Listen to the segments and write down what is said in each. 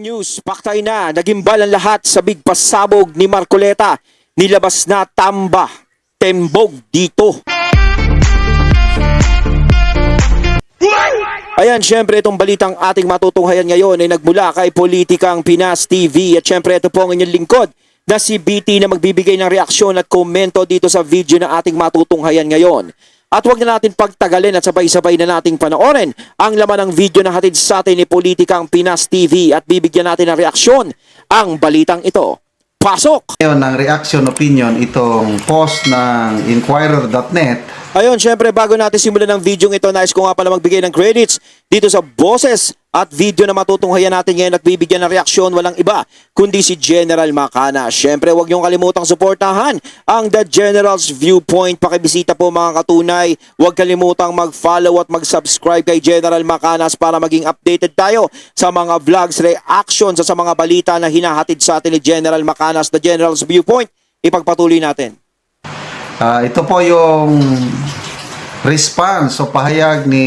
news, paktay na, nagimbal ang lahat sa big pasabog ni Marcoleta. Nilabas na tamba, tembog dito. Ayan, syempre itong balitang ating matutunghayan ngayon ay nagmula kay Politikang Pinas TV. At syempre ito po ang inyong lingkod na si BT na magbibigay ng reaksyon at komento dito sa video na ating matutunghayan ngayon. At huwag na natin pagtagalin at sabay-sabay na nating panoorin ang laman ng video na hatid sa atin ni Politikang Pinas TV at bibigyan natin ng reaksyon ang balitang ito. Pasok! Ngayon, ng reaction opinion, itong post ng Inquirer.net. Ayun, syempre bago natin simulan ng video ito, nais ko nga pala magbigay ng credits dito sa boses at video na matutunghayan natin ngayon at bibigyan ng reaksyon walang iba kundi si General Macana. Syempre huwag niyong kalimutang suportahan ang The General's Viewpoint. Pakibisita po mga katunay. Huwag kalimutang mag-follow at mag-subscribe kay General Macanas para maging updated tayo sa mga vlogs, reactions at sa mga balita na hinahatid sa atin ni General Macanas. The General's Viewpoint, ipagpatuloy natin. Ito po yung response o pahayag ni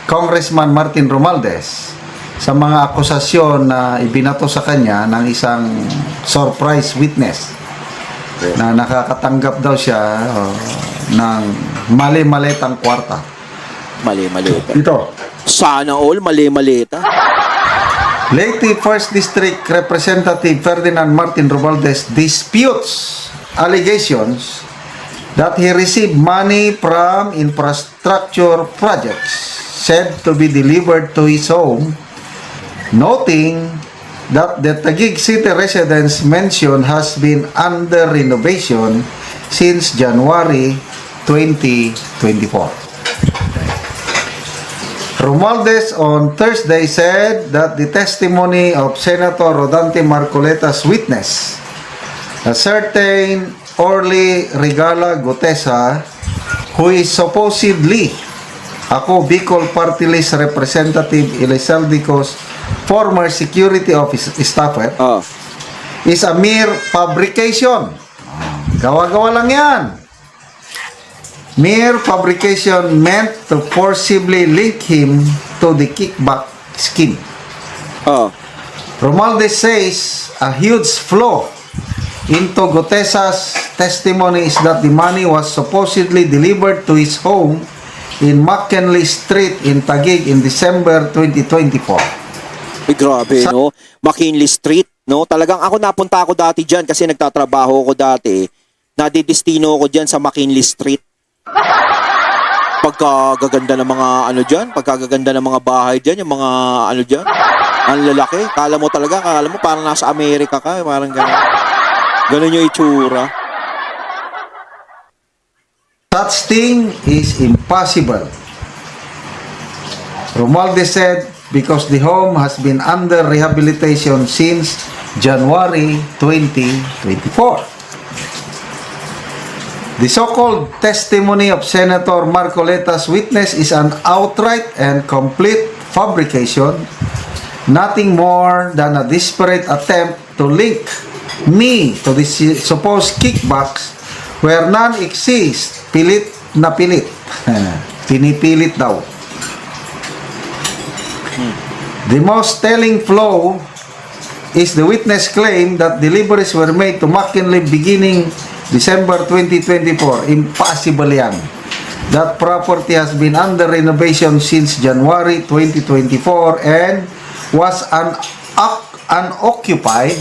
Congressman Martin Romualdez sa mga akusasyon na ibinato sa kanya ng isang surprise witness na nakakatanggap daw siya ng mali-malitang kwarta. Mali-malita. Ito. Sana all mali-malita. Leyte 1st District Representative Ferdinand Martin Romualdez disputes allegations that he received money from infrastructure projects said to be delivered to his home, noting that the Taguig City residence mentioned has been under renovation since January 2024. Romualdez on Thursday said that the testimony of Senator Rodante Marcoleta's witness, a certain Orly Regala Gutesa, who is supposedly Ako Bicol Party List Representative Elizaldico's former security office staffer, is a mere fabrication. Gawa-gawa lang yan. Mere fabrication meant to forcibly link him to the kickback scheme. Romualdez says a huge flaw into Gutesa's testimony is that the money was supposedly delivered to his home in McKinley Street in Taguig in December 2024. Ay, grabe, no? McKinley Street, no? Talagang ako napunta ako dati dyan kasi nagtatrabaho ako dati. Nadidestino ako dyan sa McKinley Street. Pagkagaganda ng mga ano dyan, pagkagaganda ng mga bahay dyan, yung mga ano dyan, ang lalaki. Kala mo parang nasa Amerika ka, parang gano'n. Ganun yung itsura. Such thing is impossible. Romualdez said because the home has been under rehabilitation since January 2024. The so-called testimony of Senator Marcoleta's witness is an outright and complete fabrication, nothing more than a desperate attempt to link me to the supposed kickbacks where none exist. Pilit na pilit. Pinipilit daw. The most telling flaw is the witness claim that deliveries were made to McKinley beginning December 2024. Impossible yan. That property has been under renovation since January 2024 and was unoccupied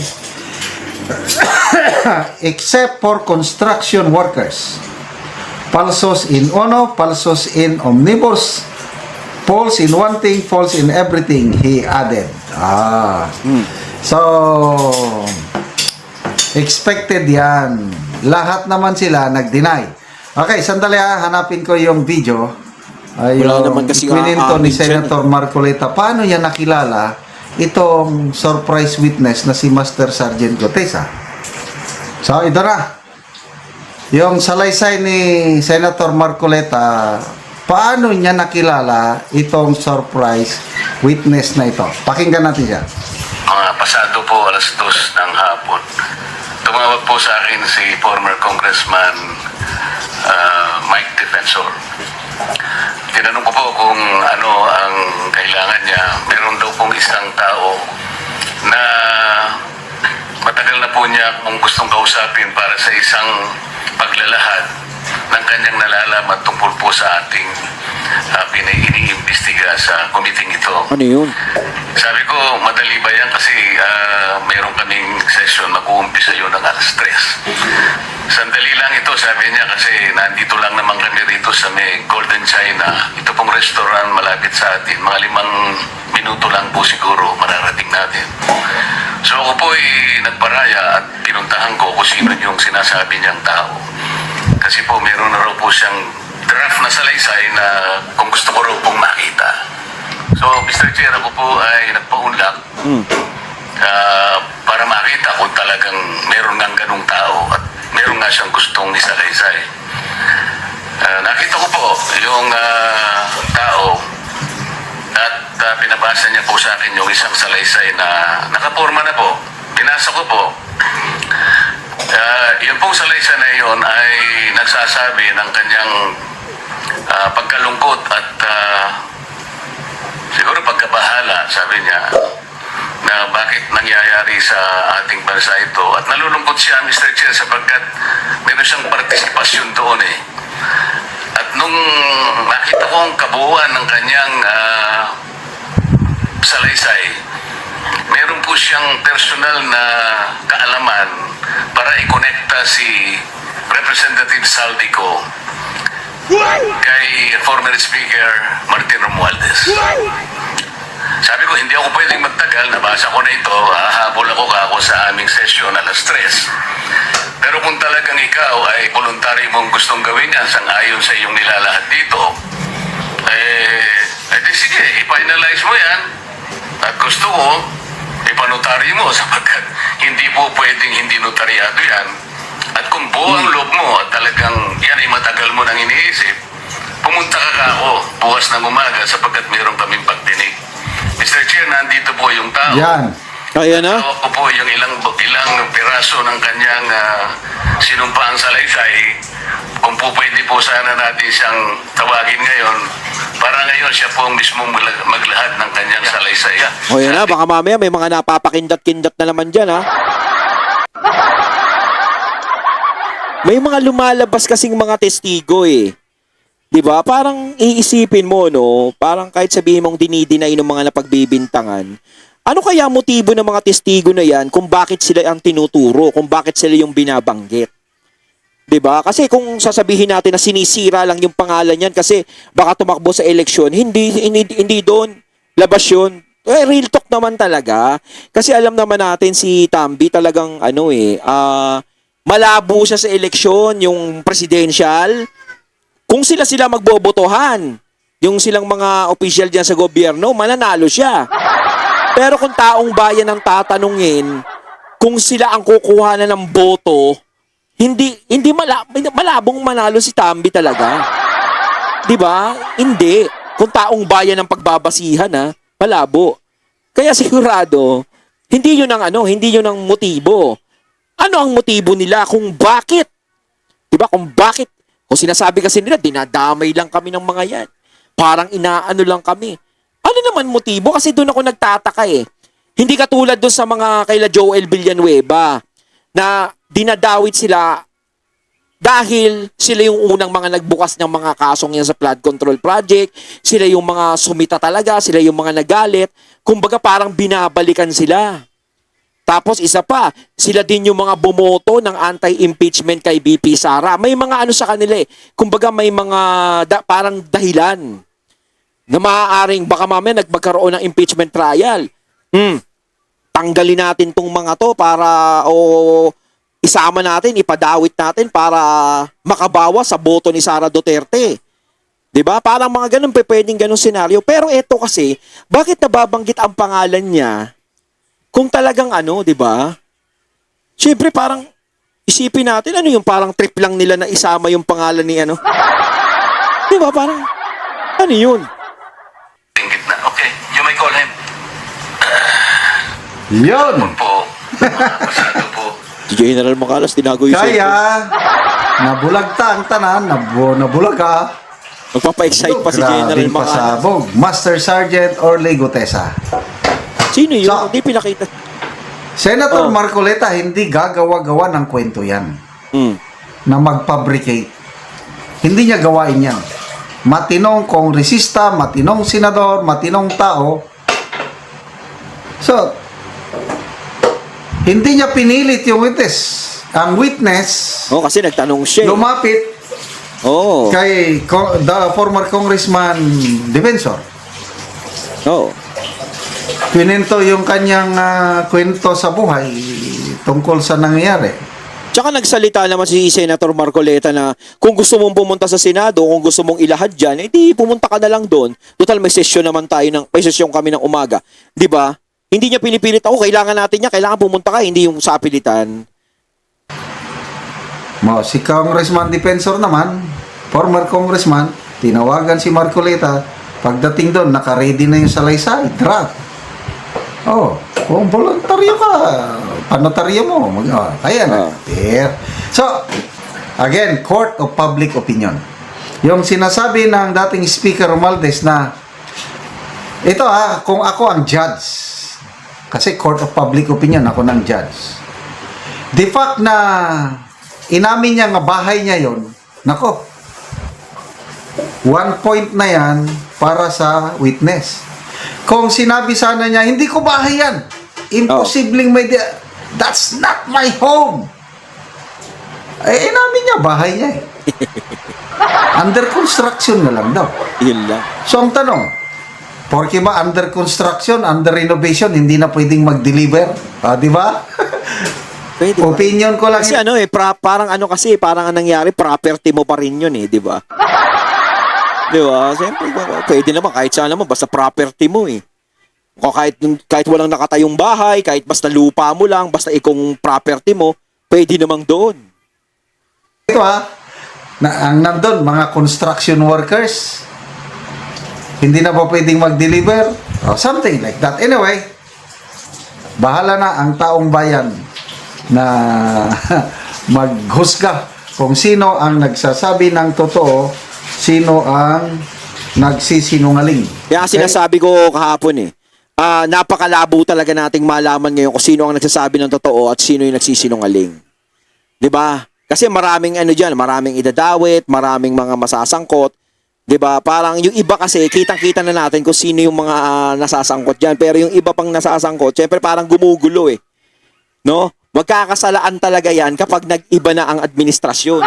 except for construction workers. Falsos in uno, falsos in omnibus, false in one thing, false in everything, he added. So, expected yan. Lahat naman sila nag-deny. Okay, sandali hanapin ko yung video. Wala naman kasi kininto ni Senator Marcoleta. Paano niya nakilala itong surprise witness na si Master Sergeant Gutesa? So, ito na. Yung salaysay ni Senator Marcoleta, paano niya nakilala itong surprise witness na ito? Pakinggan natin siya. Pasado po 2:00 ng hapon. Tumawag po sa akin si former Congressman Mike Defensor. Tinanong ko po kung ano ang kailangan niya. Meron daw pong isang tao na matagal na po niya akong gustong kausapin para sa isang paglalahad ng kanyang nalalaman tungkol po sa ating iniimbestiga sa committee ito. Ano yun? Sabi ko, madali ba yan kasi mayroon kaming session, mag-uumpisa yun ng alas 3. Sandali lang ito, sabi niya, kasi nandito lang naman kami rito sa may Golden China. Ito pong restaurant malapit sa atin. Mga 5 minuto lang po siguro mararating natin. So ako po ay nagparaya at pinuntahan ko kung sino yung sinasabi niyang tao. Kasi po meron na raw po siyang draft na salaysay na kung gusto ko raw pong makita. So, Mr. Chair, ako po ay nagpaunlak para makita kung talagang meron ng ganung tao at meron nga siyang gustong isalaysay. Nakita ko po yung tao at pinabasa niya po sa akin yung isang salaysay na nakaporma na po. Binasa ko po. Yung pong salaysay na yun ay nagsasabi ng kanyang pagkalungkot at siguro pagkabahala, sabi niya, na bakit nangyayari sa ating bansa ito. At nalulungkot siya, Mr. Chair, sapagkat meron siyang partisipasyon doon eh. At nung nakita ko ang kabuuan ng kanyang salaysay, meron po siyang personal na kaalaman para ikonekta si Representative Saldico kay former Speaker Martin Romualdez. Sabi ko, hindi ako pwedeng magtagal, nabasa ko na ito, hahabol ako sa aming session alas 3. Pero kung talagang ikaw ay voluntary mong gustong gawin yan sang-ayon sa iyong nilalahad dito, di sige, i-finalize mo yan. At gusto ko, ipanotary mo sapagkat hindi po pwedeng hindi notaryado yan. At kung buo ang loob mo at talagang yan ay matagal mo nang iniisip, pumunta ka ako bukas ng umaga sapagkat mayroon kaming pagdinig. Mr. Chair, nandito po yung tao. Yan. Kaya na? Ako po yung ilang piraso ng kanyang sinumpaang salaysay. Kung po pwede po sana natin siyang tawagin ngayon, para ngayon siya po mismo maglahad ng kanyang salaysay. O yan na, baka mamaya may mga napapakindat-kindat na naman dyan, ha? May mga lumalabas kasing mga testigo eh. 'Di ba? Parang iisipin mo, no? Parang kahit sabihin mong dinidinay ng mga napagbibintangan, ano kaya motibo ng mga testigo na 'yan kung bakit sila ang tinuturo, kung bakit sila yung binabanggit? 'Di ba? Kasi kung sasabihin natin na sinisira lang yung pangalan niyan kasi baka tumakbo sa eleksyon, hindi doon labas 'yun. Real talk naman talaga. Kasi alam naman natin si Tambi talagang malabo siya sa eleksyon, yung presidential. Kung sila magbobotohan, yung silang mga official diyan sa gobyerno, mananalo siya. Pero kung taong bayan ang tatanungin, kung sila ang kukuha na ng boto, hindi malabong manalo si Tambi talaga. 'Di ba? Hindi. Kung taong bayan ang pagbabasihan, malabo. Kaya sigurado, hindi 'yun ang motibo. Ano ang motibo nila kung bakit? 'Di ba? Kung bakit? Kung sinasabi kasi nila, dinadamay lang kami ng mga 'yan. Parang inaano lang kami. Ano naman motibo? Kasi doon ako nagtataka eh. Hindi katulad doon sa mga kaila Joel Villanueva na dinadawit sila dahil sila yung unang mga nagbukas ng mga kasong yan sa flood control project, sila yung mga sumita talaga, sila yung mga nagalit, kumbaga parang binabalikan sila. Tapos isa pa, sila din yung mga bumoto ng anti-impeachment kay BP Sara. May mga sa kanila eh. Kumbaga may mga parang dahilan na maaaring baka mamaya magkaroon ng impeachment trial. Tanggalin natin tong mga to para isama natin, ipadawit natin para makabawas sa boto ni Sara Duterte. 'Di ba? Parang mga ganun pwedeng ganung senaryo. Pero eto kasi, bakit nababanggit ang pangalan niya? Kung talagang 'di ba? Siyempre parang isipin natin yung parang trip lang nila na isama yung pangalan ni 'Di ba? Parang ano 'yun? Tingit na. Okay, you may call him. Yun. Po. Pasado po. Si General Macalas, tinago yung Kaya, nabulagta ang tanan, nabulag ka. magpapa-excite pa si General Grabing Macalas. pasabog. Master Sergeant Orly Gutesa. Sino yun? So- Hindi pinakita. Senator Oh. Marcoleta, hindi gagawa-gawa ng kwento yan Mm. na mag-fabricate. Hindi niya gawain yan. Matinong kongresista, matinong senador, matinong tao. So, hindi niya pinilit yung witness. Ang witness, Oh, kasi nagtanong siya. lumapit Oh. kay the former congressman Defensor. Oh. Pinento yung kanyang kwento sa buhay tungkol sa nangyayari. Tsaka nagsalita naman si Senator Marcoleta na kung gusto mong pumunta sa Senado, kung gusto mong ilahad dyan, edi pumunta ka na lang doon. Total may sesyon naman tayo, may sesyon kami ng umaga. Di ba? Hindi niya pinipilit ako, kailangan natin niya, kailangan pumunta ka, hindi yung sa pilitan. Si Congressman Defensor naman, former congressman, tinawagan si Marcoleta. Pagdating doon, naka-ready na yung salaysay, draft. Kung voluntaryo ka, panotaryo mo. Kaya na. So, again, court of public opinion. Yung sinasabi ng dating Speaker Romualdez na, ito kung ako ang judge, kasi court of public opinion, ako ng judge. The fact na inamin niya nga bahay niya yon, nako, 1 point na yan para sa witness. Kung sinabi sana niya, hindi ko bahay yan. Imposibleng may that's not my home. Inamin niya, bahay niya eh. Under construction na lang daw. Yun lang. So ang tanong, porke ba under construction, under renovation, hindi na pwedeng mag-deliver? Di ba? Pwede ba? Opinion ko lang. Kasi parang ang nangyari, property mo pa rin yun di ba? Di ba? Siyempre, pwede naman, kahit saan naman, basta property mo O kahit walang nakatayong bahay, kahit basta lupa mo lang, basta ikong property mo, pwede namang doon. Ito ang nandun, mga construction workers, hindi na ba pwedeng mag-deliver? Something like that. Anyway, bahala na ang taong bayan na maghusga kung sino ang nagsasabi ng totoo, sino ang nagsisinungaling. Kaya sinasabi ko kahapon napakalabo talaga nating malaman ngayon kung sino ang nagsasabi ng totoo at sino yung nagsisinungaling. 'Di ba? Kasi maraming maraming idadawit, maraming mga masasangkot, 'di ba? Parang yung iba kasi kitang-kita na natin kung sino yung mga nasasangkot diyan, pero yung iba pang nasasangkot, syempre parang gumugulo No? Magkakasalaan talaga 'yan kapag nag-iba na ang administrasyon.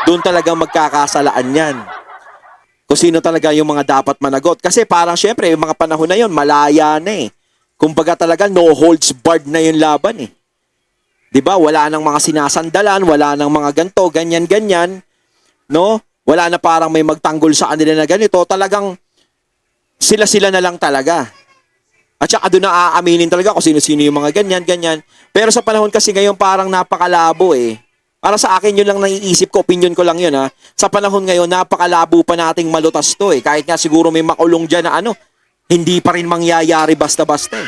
Doon talaga magkakasalaan 'yan. Kung sino talaga yung mga dapat managot. Kasi parang syempre, yung mga panahon na yun, malaya na Kumbaga talaga, no holds barred na yung laban 'Di ba? Wala nang mga sinasandalan, wala nang mga ganto, ganyan-ganyan. No? Wala na parang may magtanggol sa kanila na ganito. Talagang sila-sila na lang talaga. At saka doon na aaminin talaga kung sino-sino yung mga ganyan-ganyan. Pero sa panahon kasi ngayon, parang napakalabo Para sa akin, yun lang naiisip ko, opinion ko lang yun Sa panahon ngayon, napakalabo pa nating malutas to Kahit nga siguro may makulong dyan na hindi pa rin mangyayari basta-basta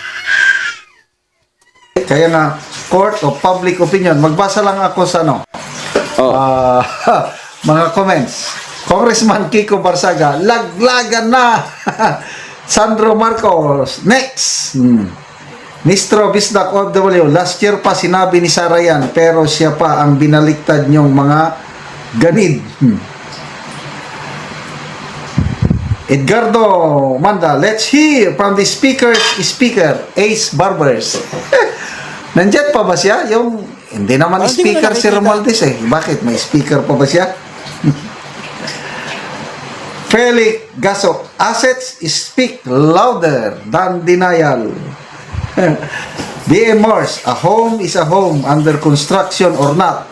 Kaya nga, court of public opinion. Magbasa lang ako sa mga comments. Congressman Kiko Barsaga, laglagan na. Sandro Marcos, next. Mistro Bisdak OFW, last year pa sinabi ni Sara yan, pero siya pa ang binaliktad niyong mga ganid. Edgardo Manda, let's hear from the speaker, Ace Barbers. Nandiyan pa ba siya? Hindi naman Hindi ko na speaker si nakikita. Romualdez Bakit? May speaker pa ba siya? Felix Gaso, assets speak louder than denial. D.M. Morse, a home is a home under construction or not.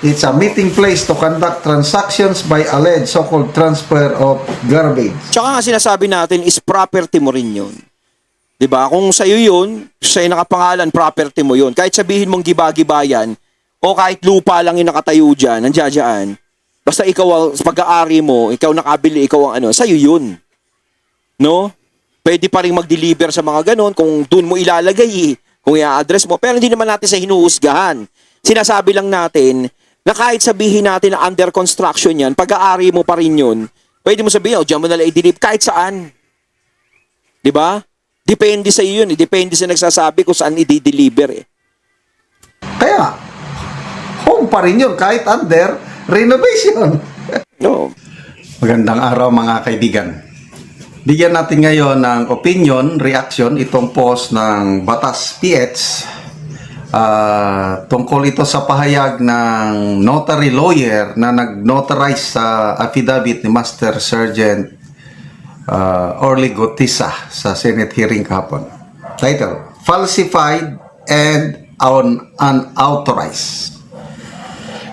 It's a meeting place to conduct transactions by alleged so-called transfer of garbage. Tsaka nga sinasabi natin is property mo rin yun. 'Di ba? Kung sa'yo yun, sa'yo nakapangalan, property mo yun. Kahit sabihin mong giba-giba yan, o kahit lupa lang yung nakatayo dyan, nandiyan, basta ikaw, sa pag-aari mo, ikaw nakabili, ikaw ang sa'yo yun. No? Pwede pa rin mag-deliver sa mga ganon kung doon mo ilalagay, kung i-address mo. Pero hindi naman natin sa hinuhusgahan. Sinasabi lang natin na kahit sabihin natin na under construction yan, pag-aari mo pa rin yun, pwede mo sabihin, diyan mo nalang i-deliver kahit saan. 'Di ba? Depende sa iyo yun. Depende sa nagsasabi kung saan i-deliver eh. Kaya, home pa rin yun kahit under renovation. No. Magandang araw mga kaibigan. Bigyan natin ngayon ng opinion, reaction, itong post ng Batas PH. Tungkol ito sa pahayag ng notary lawyer na nag-notarize sa affidavit ni Master Sergeant Orly Gutisa sa Senate hearing kahapon. Title, Falsified and Unauthorized.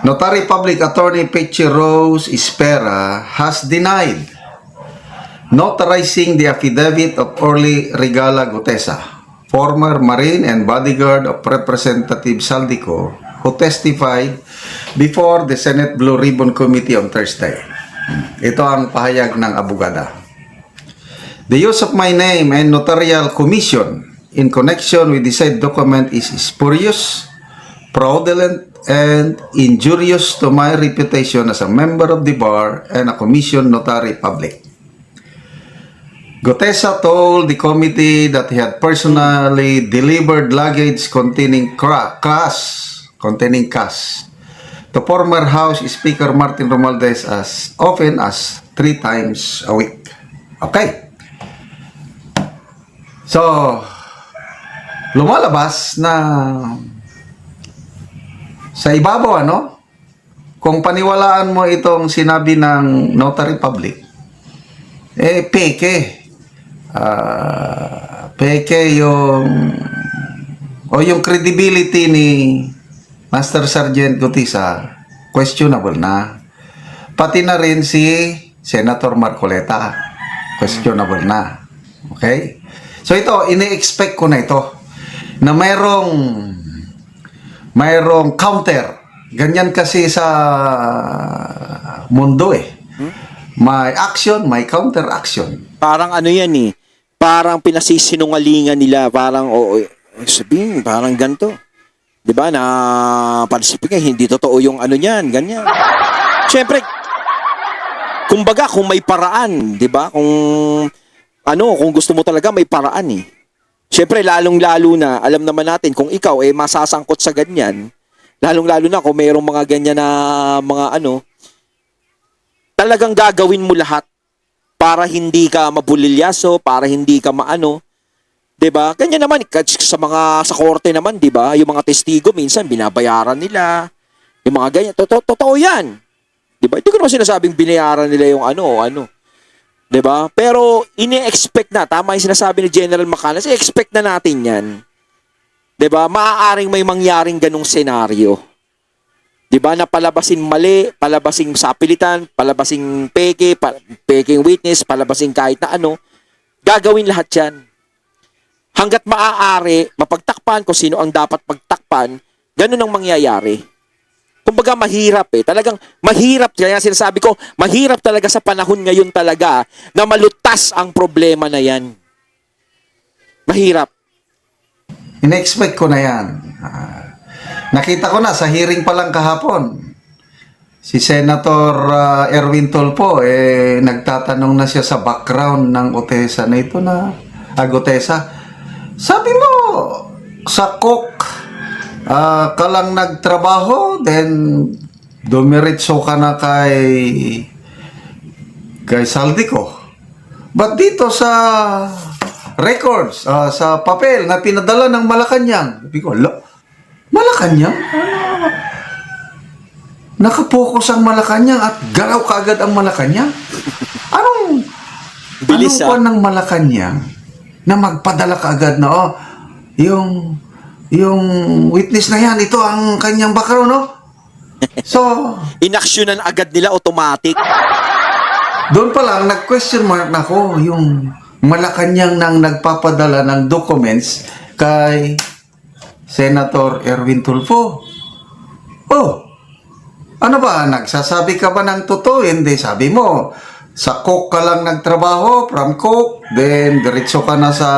Notary Public Attorney Peche Rose Espera has denied notarizing the affidavit of Orly Regala Gutesa, former Marine and bodyguard of Representative Saldico, who testified before the Senate Blue Ribbon Committee on Thursday. Ito ang pahayag ng abogada. The use of my name and notarial commission in connection with the said document is spurious, fraudulent, and injurious to my reputation as a member of the bar and a commissioned notary public. Gutesa told the committee that he had personally delivered luggage containing cash to former House Speaker Martin Romualdez as often as 3 times a week. Okay. So, lumalabas na sa ibabaw, kung paniwalaan mo itong sinabi ng notary public, peke. Peke yung credibility ni Master Sergeant Gutisa questionable na. Pati na rin si Senator Marcoleta questionable na. Okay? So ito, ini-expect ko na ito na mayroong counter. Ganyan kasi sa mundo eh. May action, may counter action. Parang ano yan eh. Parang pinasisinungalingan nila. Parang, sabihin, parang ganito. Diba? Na, panisipin hindi totoo yung ano niyan. Ganyan. Siyempre, kumbaga, kung may paraan, diba? Kung gusto mo talaga, may paraan eh. Siyempre, lalong-lalo na, alam naman natin, kung ikaw masasangkot sa ganyan, lalong-lalo na kung mayroong mga ganyan na mga talagang gagawin mo lahat para hindi ka mabulilyaso, para hindi ka maano. 'Di ba? Ganyan naman sa korte naman, 'di ba? Yung mga testigo minsan binabayaran nila. Yung mga ganyan, totoo 'yan. 'Di ba? Hindi ko naman sinasabing binayaran nila yung ano. 'Di ba? Pero ini-expect na, tama yung sinasabi ni General Macanas, expect na natin 'yan. 'Di ba? Maaaring may mangyaring ganung senaryo. 'Di ba, na palabasin mali, palabasing sapilitan, palabasing peking witness, palabasing kahit na gagawin lahat 'yan. Hangga't maaari, mapagtakpan kung sino ang dapat pagtakpan, ganun ang mangyayari. Kumbaga mahirap talagang mahirap, kaya sinasabi ko, mahirap talaga sa panahon ngayon talaga na malutas ang problema na 'yan. Mahirap. In-expect ko na 'yan. Nakita ko na sa hearing pa lang kahapon. Si Senator Erwin Tulfo nagtatanong na siya sa background ng Gutesa na ito na Gutesa. Sabi mo sa cook ka lang nagtrabaho, then dumiretso ka na kay Saldico. But dito sa records, sa papel na pinadala ng Malacanang, sabi ko, Malacanang? Nakapokus ang Malacanang at galaw kaagad ang Malacanang? Anong ng Malacanang na magpadala kaagad na, yung witness na yan, ito ang kanyang background, So, inaksyonan agad nila automatic. Doon pa lang, nag-question mark na ako, yung Malacanang nang nagpapadala ng documents kay Senator Erwin Tulfo. Ano ba? Nagsasabi ka ba ng totoo? Hindi. Sabi mo, sa cook ka lang nagtrabaho, from cook, then diretso ka na sa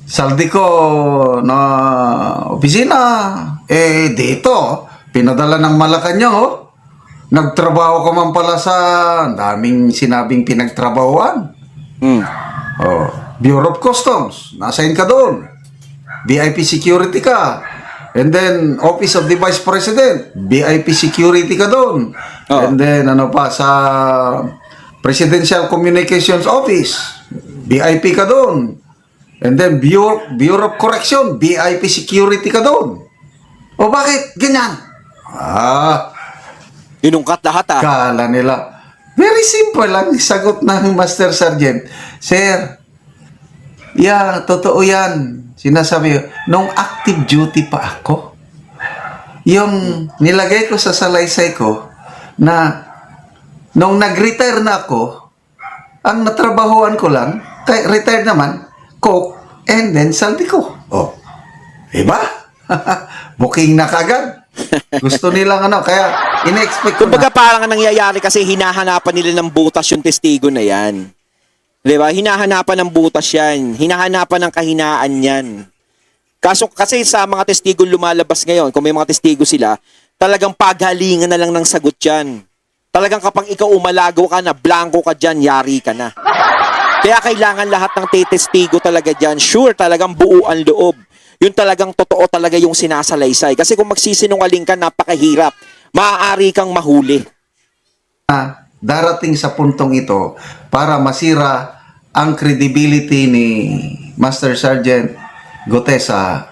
Saldico na opisina. Dito, pinadala ng Malacanang, Nagtrabaho ka man pala sa daming sinabing pinagtrabahoan. Oh, Bureau of Customs, nasa ka doon. VIP security ka. And then, Office of the Vice President, VIP security ka doon. Oh. And then, ano pa, sa Presidential Communications Office, VIP ka doon. And then, Bureau of Correction, VIP security ka doon. O bakit? Ganyan. Inungkat lahat Kala nila. Very simple lang sagot ng Master Sergeant. Sir, totoo yan. Sinasabi, nung active duty pa ako, yung nilagay ko sa salaysay ko na nung nag-retire na ako, ang natrabahoan ko lang, kay retired naman, cook, and then saldi ko. Oh, diba? Booking na kagad. Gusto nilang kaya ina-expect ko Kumbaga parang ang nangyayari kasi hinahanapan nila ng butas yung testigo na yan. Di ba? Hinahanapan ng butas yan. Hinahanapan ng kahinaan yan. Kasi sa mga testigo lumalabas ngayon, kung may mga testigo sila, talagang paghalingan na lang ng sagot yan. Talagang kapag ikaw umalago ka na, blanco ka dyan, yari ka na. Kaya kailangan lahat ng testigo talaga dyan. Sure, talagang buo ang loob. Yun talagang totoo talaga yung sinasalaysay. Kasi kung magsisinungaling ka, napakahirap. Maaari kang mahuli. Darating sa puntong ito para masira ang credibility ni Master Sergeant Gutesa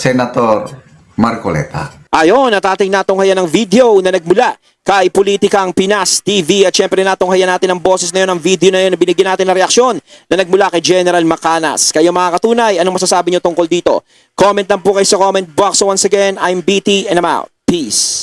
Senator Marcoleta. Ayon, at ating natunghayan ng video na nagmula kay Politikang Pinas TV at syempre natunghayan natin ang boses na yun, ang video na yun na binigyan natin ng reaksyon na nagmula kay General Macanas. Kayo mga katunay, anong masasabi nyo tungkol dito? Comment lang po kayo sa comment box. So once again, I'm BT and I'm out. Peace.